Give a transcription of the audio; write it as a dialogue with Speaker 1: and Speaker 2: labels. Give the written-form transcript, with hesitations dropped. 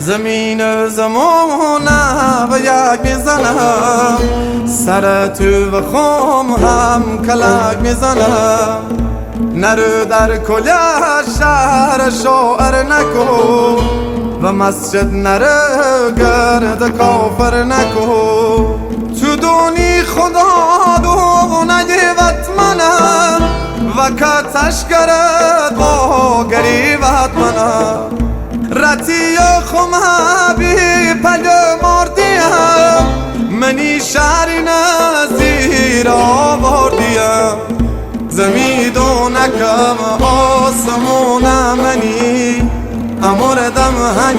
Speaker 1: زمین زمونه و یک میزنم، سر تو و خم هم کلک میزنم. نرو در کل شهر شعر نکو و مسجد نرو گرد کافر نکو. تو دونی خدا دونه وطمنم و کتش گرد با گریبت منم. رتی خمه بی پل مردیم، منی شهری نزیر آوردیم. زمیدونکم آسمون منی امردم هنگ